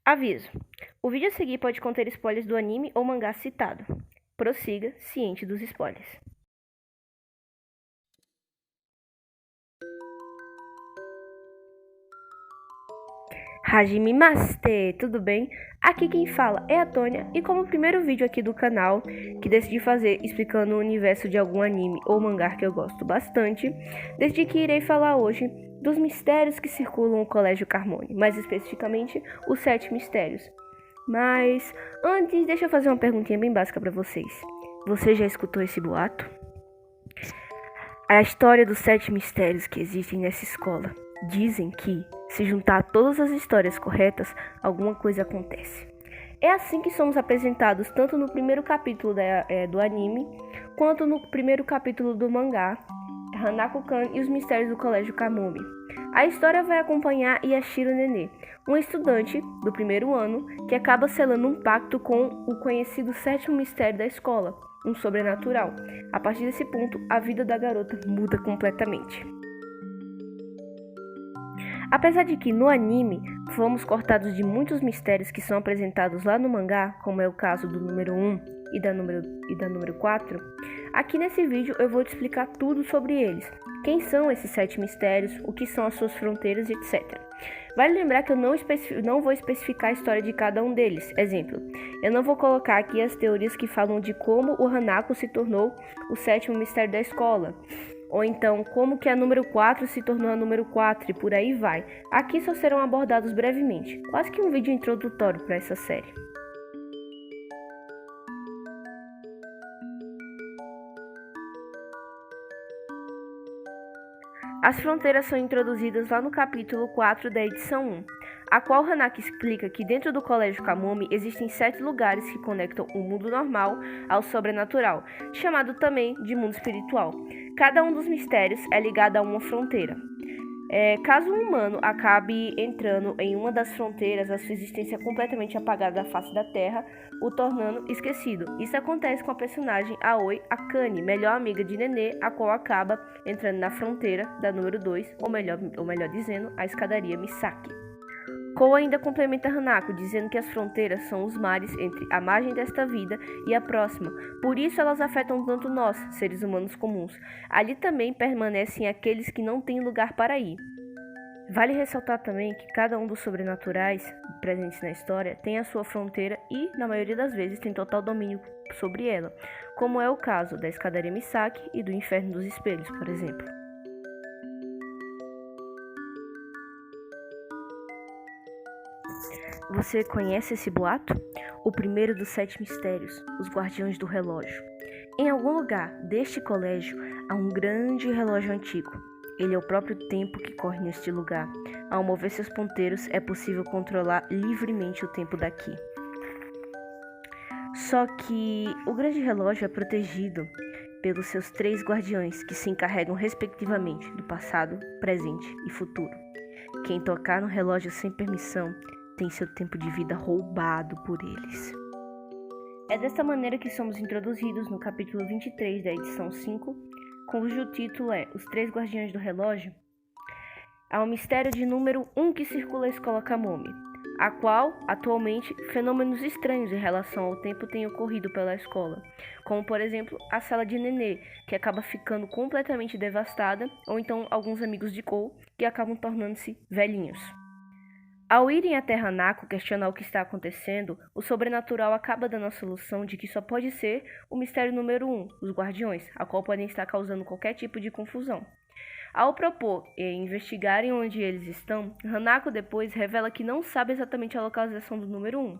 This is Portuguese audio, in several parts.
Aviso: o vídeo a seguir pode conter spoilers do anime ou mangá citado. Prossiga ciente dos spoilers. Hajime Maste, tudo bem? Aqui quem fala é a Tônia, e como primeiro vídeo aqui do canal, que decidi fazer explicando o universo de algum anime ou mangá que eu gosto bastante, decidi que irei falar hoje dos mistérios que circulam o Colégio Carmone, mais especificamente os 7 mistérios. Mas antes, deixa eu fazer uma perguntinha bem básica para vocês. Você já escutou esse boato? A história dos 7 mistérios que existem nessa escola. Dizem que, se juntar todas as histórias corretas, alguma coisa acontece. É assim que somos apresentados tanto no primeiro capítulo do anime, quanto no primeiro capítulo do mangá, Hanako-kan e os Mistérios do Colégio Kamome. A história vai acompanhar Yashiro Nene, uma estudante do primeiro ano que acaba selando um pacto com o conhecido sétimo mistério da escola, um sobrenatural. A partir desse ponto, a vida da garota muda completamente. Apesar de que no anime fomos cortados de muitos mistérios que são apresentados lá no mangá, como é o caso do número 1 e da número 4, aqui nesse vídeo eu vou te explicar tudo sobre eles. Quem são esses 7 mistérios, o que são as suas fronteiras, etc. Vale lembrar que eu não vou especificar a história de cada um deles. Exemplo, eu não vou colocar aqui as teorias que falam de como o Hanako se tornou o sétimo mistério da escola. Ou então, como que a número 4 se tornou a número 4 e por aí vai. Aqui só serão abordados brevemente, quase que um vídeo introdutório para essa série. As fronteiras são introduzidas lá no capítulo 4 da edição 1, a qual Hanako explica que dentro do Colégio Kamome existem 7 lugares que conectam o mundo normal ao sobrenatural, chamado também de mundo espiritual. Cada um dos mistérios é ligado a uma fronteira. Caso um humano acabe entrando em uma das fronteiras, a sua existência é completamente apagada da face da Terra, o tornando esquecido. Isso acontece com a personagem Aoi Akane, melhor amiga de Nene, a qual acaba entrando na fronteira da número 2, ou melhor dizendo, a escadaria Misaki. Kou ainda complementa Hanako, dizendo que as fronteiras são os mares entre a margem desta vida e a próxima, por isso elas afetam tanto nós, seres humanos comuns. Ali também permanecem aqueles que não têm lugar para ir. Vale ressaltar também que cada um dos sobrenaturais presentes na história tem a sua fronteira e, na maioria das vezes, tem total domínio sobre ela, como é o caso da escadaria Misaki e do Inferno dos Espelhos, por exemplo. Você conhece esse boato? O primeiro dos 7 mistérios, os Guardiões do Relógio. Em algum lugar deste colégio há um grande relógio antigo. Ele é o próprio tempo que corre neste lugar. Ao mover seus ponteiros, é possível controlar livremente o tempo daqui. Só que o grande relógio é protegido pelos seus 3 guardiões, que se encarregam respectivamente do passado, presente e futuro. Quem tocar no relógio sem permissão tem seu tempo de vida roubado por eles. É desta maneira que somos introduzidos no capítulo 23 da edição 5, cujo título é Os 3 Guardiões do Relógio. Há um mistério de número 1 que circula a escola Kamome, a qual, atualmente, fenômenos estranhos em relação ao tempo têm ocorrido pela escola, como, por exemplo, a sala de Nene, que acaba ficando completamente devastada, ou então alguns amigos de Kou, que acabam tornando-se velhinhos. Ao irem até Hanako questionar o que está acontecendo, o sobrenatural acaba dando a solução de que só pode ser o mistério número 1, os guardiões, a qual podem estar causando qualquer tipo de confusão. Ao propor investigarem onde eles estão, Hanako depois revela que não sabe exatamente a localização do número 1.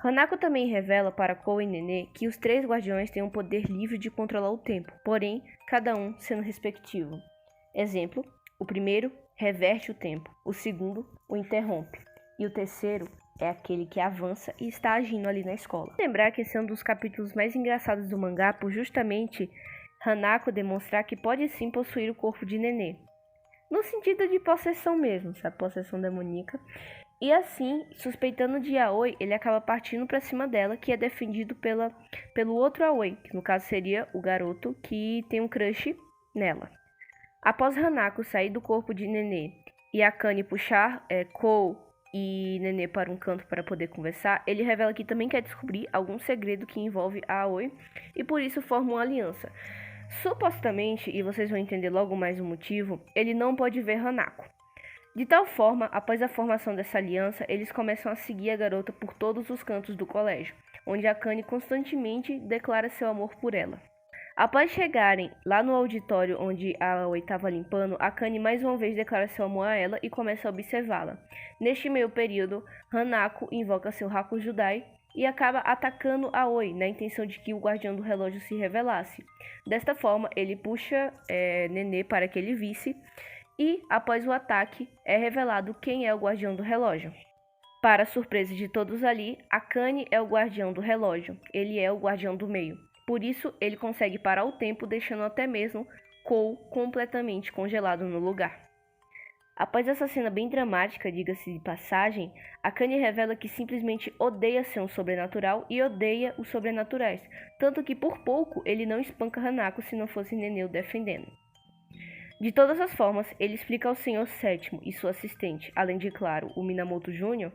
Hanako também revela para Kou e Nene que os 3 guardiões têm um poder livre de controlar o tempo, porém, cada um sendo respectivo. Exemplo, o primeiro reverte o tempo, o segundo o interrompe, e o terceiro é aquele que avança e está agindo ali na escola. Lembrar que esse é um dos capítulos mais engraçados do mangá por justamente Hanako demonstrar que pode sim possuir o corpo de Nene, no sentido de possessão mesmo, sabe? Possessão demoníaca. E assim, suspeitando de Aoi, ele acaba partindo para cima dela, que é defendido pelo outro Aoi, que no caso seria o garoto que tem um crush nela. Após Hanako sair do corpo de Nene e Akane puxar Kou e Nenê para um canto para poder conversar, ele revela que também quer descobrir algum segredo que envolve a Aoi e por isso forma uma aliança. Supostamente, e vocês vão entender logo mais o motivo, ele não pode ver Hanako. De tal forma, após a formação dessa aliança, eles começam a seguir a garota por todos os cantos do colégio, onde Akane constantemente declara seu amor por ela. Após chegarem lá no auditório onde a Aoi estava limpando, Akane mais uma vez declara seu amor a ela e começa a observá-la. Neste meio período, Hanako invoca seu Hakujudai e acaba atacando a Aoi, na intenção de que o guardião do relógio se revelasse. Desta forma, ele puxa Nenê para que ele visse, e, após o ataque, é revelado quem é o guardião do relógio. Para surpresa de todos ali, Akane é o guardião do relógio, ele é o guardião do meio. Por isso, ele consegue parar o tempo, deixando até mesmo Kou completamente congelado no lugar. Após essa cena bem dramática, diga-se de passagem, Akane revela que simplesmente odeia ser um sobrenatural e odeia os sobrenaturais, tanto que por pouco ele não espanca Hanako se não fosse Nenê o defendendo. De todas as formas, ele explica ao Senhor Sétimo e sua assistente, além de, claro, o Minamoto Jr.,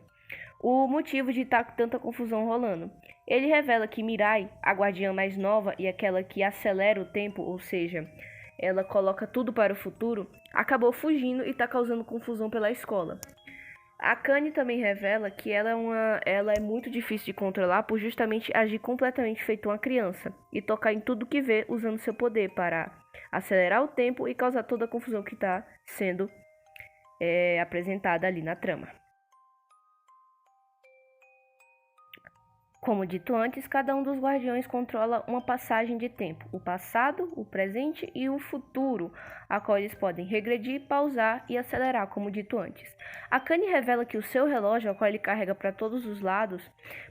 o motivo de estar tanta confusão rolando. Ele revela que Mirai, a guardiã mais nova e aquela que acelera o tempo, ou seja, ela coloca tudo para o futuro, acabou fugindo e está causando confusão pela escola. Akane também revela que ela é muito difícil de controlar por justamente agir completamente feito uma criança e tocar em tudo que vê usando seu poder para acelerar o tempo e causar toda a confusão que está sendo apresentada ali na trama. Como dito antes, cada um dos guardiões controla uma passagem de tempo, o passado, o presente e o futuro, a qual eles podem regredir, pausar e acelerar, como dito antes. Akane revela que o seu relógio, ao qual ele carrega para todos os lados,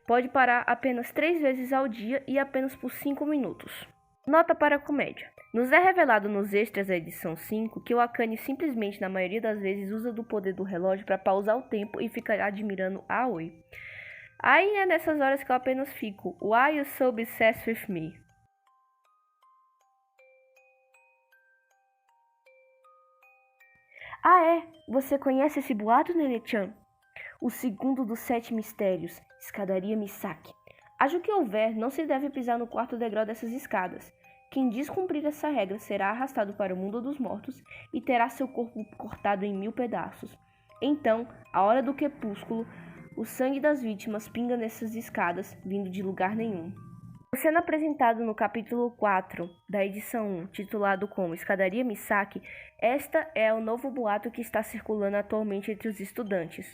pode parar apenas 3 vezes ao dia e apenas por 5 minutos. Nota para a comédia. Nos é revelado nos extras da edição 5 que o Akane simplesmente, na maioria das vezes, usa do poder do relógio para pausar o tempo e ficar admirando a Aoi. Aí é nessas horas que eu apenas fico, Why you so obsessed with me? Ah é? Você conhece esse boato, Nenê-chan? O segundo dos 7 mistérios, Escadaria Misaki. Acho que houver, não se deve pisar no quarto degrau dessas escadas. Quem descumprir essa regra será arrastado para o mundo dos mortos e terá seu corpo cortado em 1000 pedaços. Então, à hora do crepúsculo, o sangue das vítimas pinga nessas escadas, vindo de lugar nenhum. Sendo apresentado no capítulo 4 da edição 1, titulado como Escadaria Misaki, esta é o novo boato que está circulando atualmente entre os estudantes.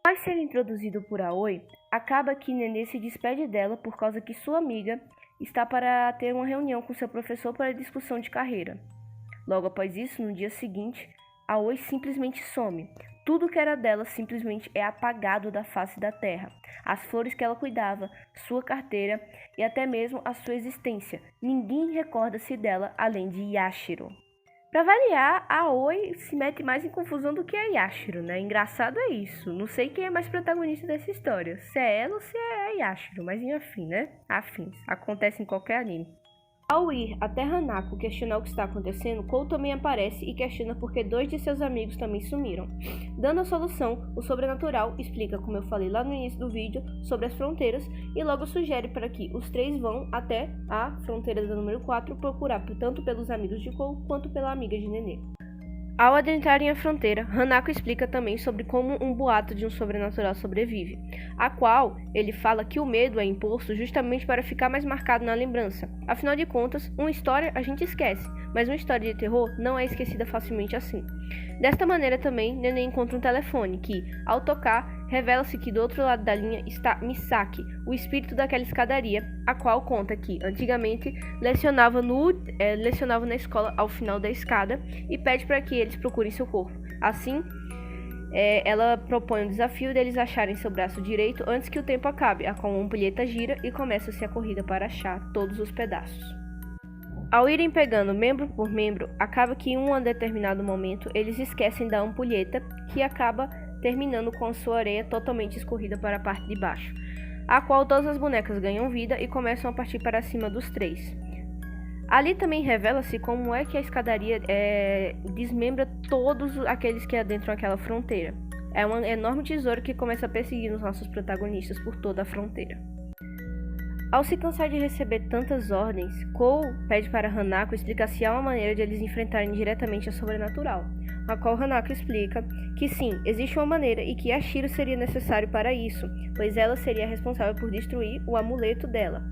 Após ser introduzido por Aoi, acaba que Nenê se despede dela por causa que sua amiga está para ter uma reunião com seu professor para discussão de carreira. Logo após isso, no dia seguinte, Aoi simplesmente some. Tudo que era dela simplesmente é apagado da face da terra. As flores que ela cuidava, sua carteira e até mesmo a sua existência. Ninguém recorda-se dela além de Yashiro. Pra variar, a Aoi se mete mais em confusão do que a Yashiro, né? Engraçado é isso. Não sei quem é mais protagonista dessa história. Se é ela ou se é a Yashiro. Mas enfim, né? Afins. Acontece em qualquer anime. Ao ir até Hanako questionar o que está acontecendo, Kou também aparece e questiona por que 2 de seus amigos também sumiram. Dando a solução, o sobrenatural explica, como eu falei lá no início do vídeo, sobre as fronteiras e logo sugere para que os 3 vão até a fronteira da número 4 procurar tanto pelos amigos de Kou quanto pela amiga de Nenê. Ao adentrarem a fronteira, Hanako explica também sobre como um boato de um sobrenatural sobrevive, a qual ele fala que o medo é imposto justamente para ficar mais marcado na lembrança. Afinal de contas, uma história a gente esquece, mas uma história de terror não é esquecida facilmente assim. Desta maneira também, Nenê encontra um telefone que, ao tocar, revela-se que do outro lado da linha está Misaki, o espírito daquela escadaria, a qual conta que, antigamente, lecionava na escola ao final da escada e pede para que eles procurem seu corpo. Assim, ela propõe um desafio deles acharem seu braço direito antes que o tempo acabe, a qual uma ampulheta gira e começa-se a corrida para achar todos os pedaços. Ao irem pegando membro por membro, acaba que em um determinado momento eles esquecem da ampulheta, que acaba terminando com a sua areia totalmente escorrida para a parte de baixo, a qual todas as bonecas ganham vida e começam a partir para cima dos 3. Ali também revela-se como é que a escadaria desmembra todos aqueles que adentram aquela fronteira. É um enorme tesouro que começa a perseguir os nossos protagonistas por toda a fronteira. Ao se cansar de receber tantas ordens, Cole pede para Hanako explicar se há uma maneira de eles enfrentarem diretamente a sobrenatural, a qual Hanako explica que sim, existe uma maneira e que Yashiro seria necessário para isso, pois ela seria responsável por destruir o amuleto dela.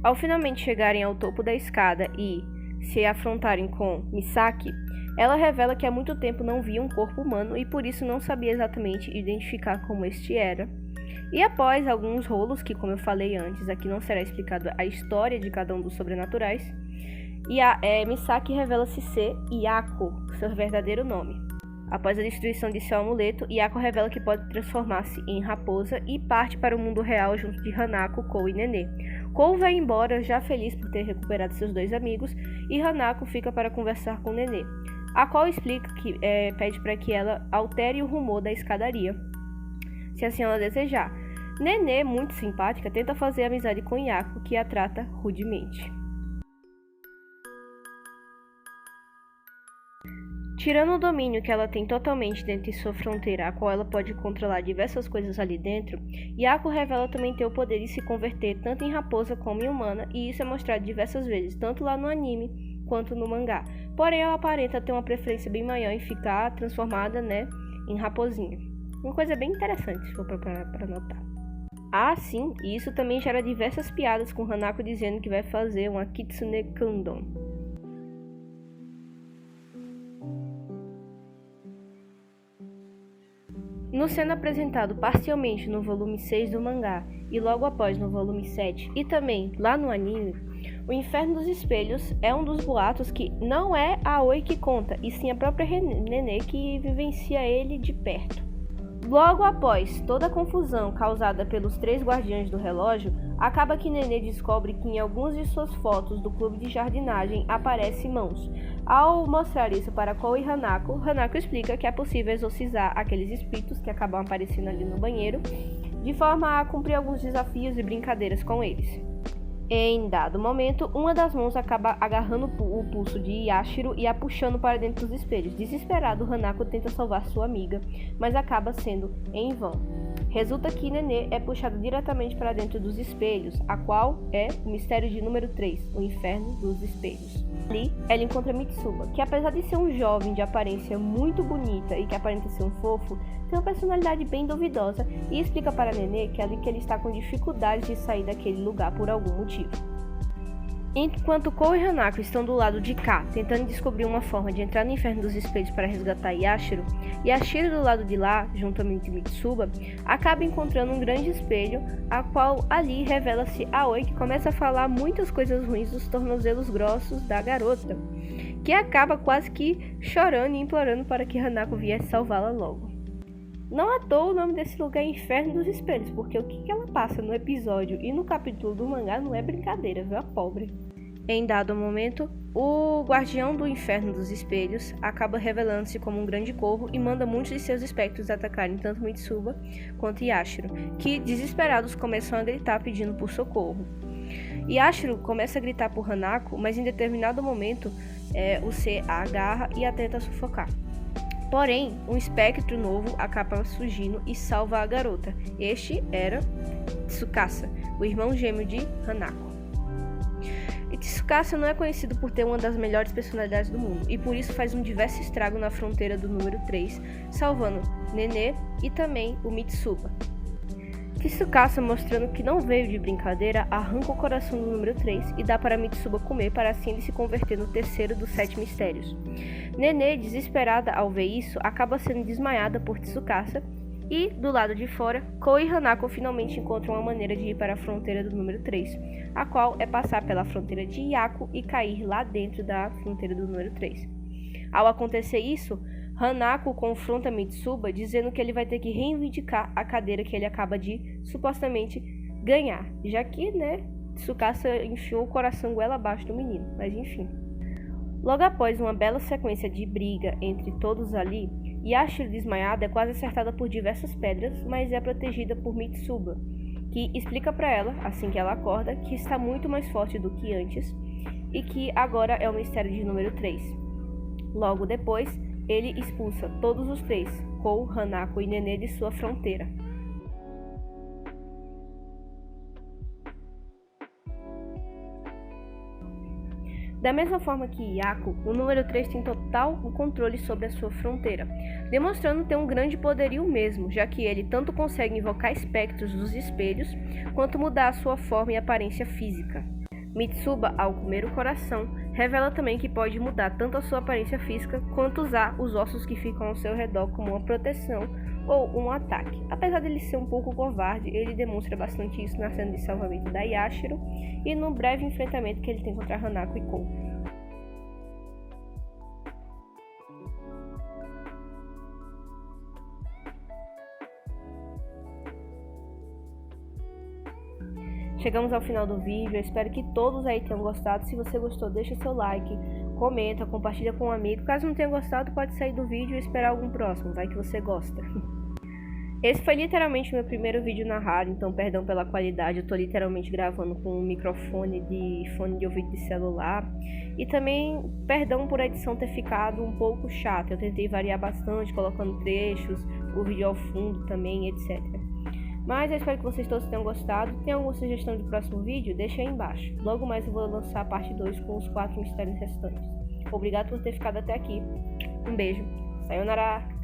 Ao finalmente chegarem ao topo da escada e se afrontarem com Misaki, ela revela que há muito tempo não via um corpo humano e por isso não sabia exatamente identificar como este era. E após alguns rolos, que como eu falei antes, aqui não será explicado a história de cada um dos sobrenaturais, Misaki revela-se ser Yako, seu verdadeiro nome. Após a destruição de seu amuleto, Yako revela que pode transformar-se em raposa e parte para o mundo real junto de Hanako, Cole e Nenê. Cole vai embora já feliz por ter recuperado seus dois amigos e Hanako fica para conversar com Nenê, a qual explica que pede para que ela altere o rumor da escadaria, se assim ela desejar. Nenê, muito simpática, tenta fazer amizade com Yako, que a trata rudemente. Tirando o domínio que ela tem totalmente dentro de sua fronteira, a qual ela pode controlar diversas coisas ali dentro, Yako revela também ter o poder de se converter tanto em raposa como em humana, e isso é mostrado diversas vezes, tanto lá no anime quanto no mangá. Porém, ela aparenta ter uma preferência bem maior em ficar transformada, em raposinha. Uma coisa bem interessante, se for para notar. Sim, e isso também gera diversas piadas com Hanako dizendo que vai fazer uma Kitsune Kandon. No sendo apresentado parcialmente no volume 6 do mangá e logo após no volume 7 e também lá no anime, o Inferno dos Espelhos é um dos boatos que não é a Aoi que conta, e sim a própria Nenê que vivencia ele de perto. Logo após toda a confusão causada pelos três guardiões do relógio, acaba que Nenê descobre que em algumas de suas fotos do clube de jardinagem aparecem mãos. Ao mostrar isso para Cole e Hanako, Hanako explica que é possível exorcizar aqueles espíritos que acabam aparecendo ali no banheiro, de forma a cumprir alguns desafios e brincadeiras com eles. Em dado momento, uma das mãos acaba agarrando o pulso de Yashiro e a puxando para dentro dos espelhos. Desesperado, Hanako tenta salvar sua amiga, mas acaba sendo em vão. Resulta que Nenê é puxado diretamente para dentro dos espelhos, a qual é o mistério de número 3, o Inferno dos Espelhos. Ali, ela encontra Mitsuba, que apesar de ser um jovem de aparência muito bonita e que aparenta ser um fofo, tem uma personalidade bem duvidosa e explica para Nenê que ele está com dificuldade de sair daquele lugar por algum motivo. Enquanto Cole e Hanako estão do lado de cá, tentando descobrir uma forma de entrar no Inferno dos Espelhos para resgatar Yashiro, Yashiro do lado de lá, juntamente com Mitsuba, acaba encontrando um grande espelho, a qual ali revela-se Aoi, que começa a falar muitas coisas ruins dos tornozelos grossos da garota, que acaba quase que chorando e implorando para que Hanako viesse salvá-la logo. Não à toa o nome desse lugar é Inferno dos Espelhos, porque o que ela passa no episódio e no capítulo do mangá não é brincadeira, viu, a pobre. Em dado momento, o guardião do Inferno dos Espelhos acaba revelando-se como um grande corvo e manda muitos de seus espectros atacarem tanto Mitsuba quanto Yashiro, que desesperados começam a gritar pedindo por socorro. Yashiro começa a gritar por Hanako, mas em determinado momento o C a agarra e a tenta sufocar. Porém, um espectro novo acaba surgindo e salva a garota. Este era Tsukasa, o irmão gêmeo de Hanako. E Tsukasa não é conhecido por ter uma das melhores personalidades do mundo, e por isso faz um diverso estrago na fronteira do número 3, salvando Nenê e também o Mitsuba. Tsukasa, mostrando que não veio de brincadeira, arranca o coração do número 3 e dá para Mitsuba comer para assim ele se converter no terceiro dos 7 mistérios. Nenê, desesperada ao ver isso, acaba sendo desmaiada por Tsukasa e, do lado de fora, Cole e Hanako finalmente encontram uma maneira de ir para a fronteira do número 3, a qual é passar pela fronteira de Yako e cair lá dentro da fronteira do número 3. Ao acontecer isso, Hanako confronta Mitsuba dizendo que ele vai ter que reivindicar a cadeira que ele acaba de supostamente ganhar, já que, Tsukasa enfiou o coração goela abaixo do menino, mas enfim. Logo após uma bela sequência de briga entre todos ali, Yashiro desmaiada é quase acertada por diversas pedras, mas é protegida por Mitsuba, que explica para ela, assim que ela acorda, que está muito mais forte do que antes e que agora é o mistério de número 3. Logo depois, ele expulsa todos os 3, Kou, Hanako e Nenê de sua fronteira. Da mesma forma que Yaku, o número 3 tem total controle sobre a sua fronteira, demonstrando ter um grande poderio mesmo, já que ele tanto consegue invocar espectros dos espelhos, quanto mudar a sua forma e aparência física. Mitsuba, ao comer o coração, revela também que pode mudar tanto a sua aparência física, quanto usar os ossos que ficam ao seu redor como uma proteção ou um ataque. Apesar dele ser um pouco covarde, ele demonstra bastante isso na cena de salvamento da Yashiro e no breve enfrentamento que ele tem contra Hanako e Kou. Chegamos ao final do vídeo, eu espero que todos aí tenham gostado. Se você gostou, deixa seu like, comenta, compartilha com um amigo. Caso não tenha gostado, pode sair do vídeo e esperar algum próximo, vai que você gosta. Esse foi literalmente meu primeiro vídeo na rádio, então perdão pela qualidade, eu tô literalmente gravando com um microfone de fone de ouvido de celular. E também perdão por a edição ter ficado um pouco chata, eu tentei variar bastante, colocando trechos, o vídeo ao fundo também, etc. Mas eu espero que vocês todos tenham gostado. Tem alguma sugestão de próximo vídeo? Deixa aí embaixo. Logo mais eu vou lançar a parte 2 com os 4 mistérios restantes. Obrigado por ter ficado até aqui. Um beijo. Sayonara!